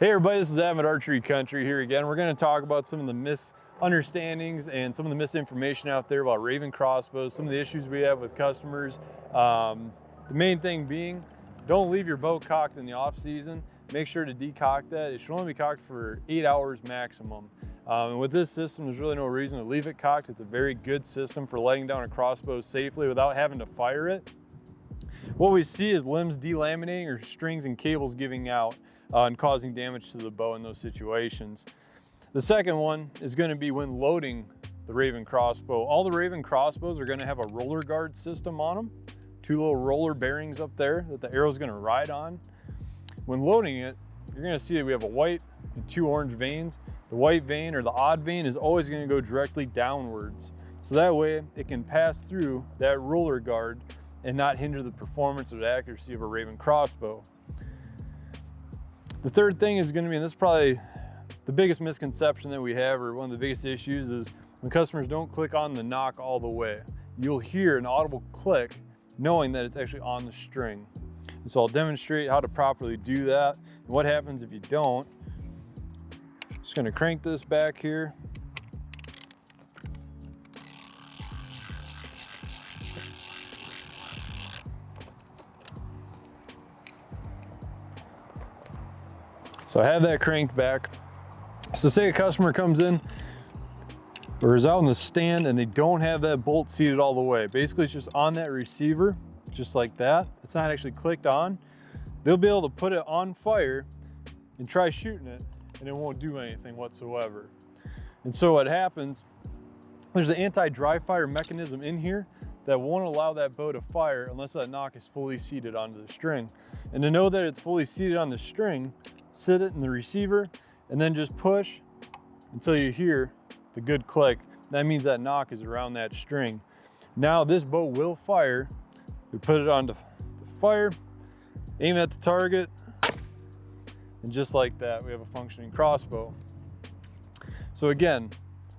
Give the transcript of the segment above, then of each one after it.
Hey everybody, this is Adam at Archery Country here again. We're going to talk about some of the misunderstandings and some of the misinformation out there about Ravin Crossbows, some of the issues we have with customers. The main thing being, don't leave your bow cocked in the off season. Make sure to decock that. It should only be cocked for 8 hours maximum. And with this system, there's really no reason to leave it cocked. It's a very good system for letting down a crossbow safely without having to fire it. What we see is limbs delaminating or strings and cables giving out and causing damage to the bow in those situations. The second one is going to be when loading the Ravin Crossbow. All the Ravin Crossbows are going to have a roller guard system on them, 2 little roller bearings up there that the arrow is going to ride on. When loading it, you're going to see that we have a white and 2 orange veins. The white vein or the odd vein is always going to go directly downwards. So that way it can pass through that roller guard and not hinder the performance or the accuracy of a Ravin Crossbow. The third thing is going to be, and this is probably the biggest misconception that we have, or one of the biggest issues, is when customers don't click on the nock all the way. You'll hear an audible click knowing that it's actually on the string. And so I'll demonstrate how to properly do that and what happens if you don't. Just going to crank this back here. So I have that cranked back. So say a customer comes in or is out in the stand and they don't have that bolt seated all the way. Basically it's just on that receiver, just like that. It's not actually clicked on. They'll be able to put it on fire and try shooting it and it won't do anything whatsoever. And so what happens, there's an anti-dry fire mechanism in here that won't allow that bow to fire unless that nock is fully seated onto the string. And to know that it's fully seated on the string, sit it in the receiver and then just push until you hear the good click. That means that nock is around that string. Now this bow will fire. We put it onto the fire, aim at the target, and just like that, we have a functioning crossbow. So again,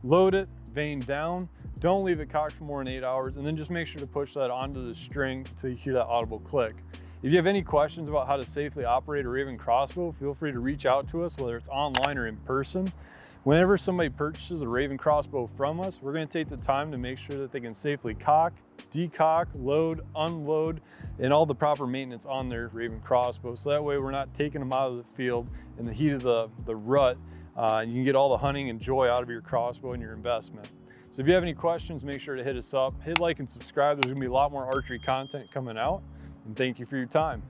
load it, vein down, don't leave it cocked for more than 8 hours, and then just make sure to push that onto the string until you hear that audible click. If you have any questions about how to safely operate a Ravin Crossbow, feel free to reach out to us, whether it's online or in person. Whenever somebody purchases a Ravin Crossbow from us, we're going to take the time to make sure that they can safely cock, decock, load, unload, and all the proper maintenance on their Ravin Crossbow. So that way we're not taking them out of the field in the heat of the rut. And you can get all the hunting and joy out of your crossbow and your investment. So if you have any questions, make sure to hit us up, hit like and subscribe. There's going to be a lot more archery content coming out. And thank you for your time.